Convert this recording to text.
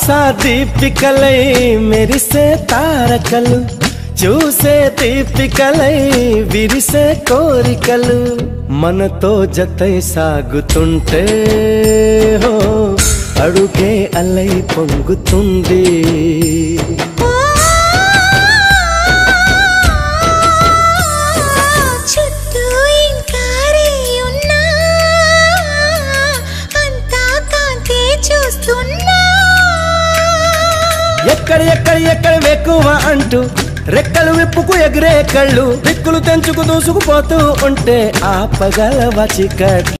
ఆశా దీపికలై మెరిసే తారకలు, చూసే దీపికలై విరిసే కోరికలు, మనతో జతై సాగుతుంటే హో అడుగే అలై పొంగుతుంది. ఎక్కడ ఎక్కడ ఎక్కడ వెక్కువ అంటూ రెక్కలు విప్పుకు ఎగిరే కళ్ళు, దిక్కులు తెంచుకు దూసుకుపోతూ ఉంటే ఆపగలవ చీకట్లు.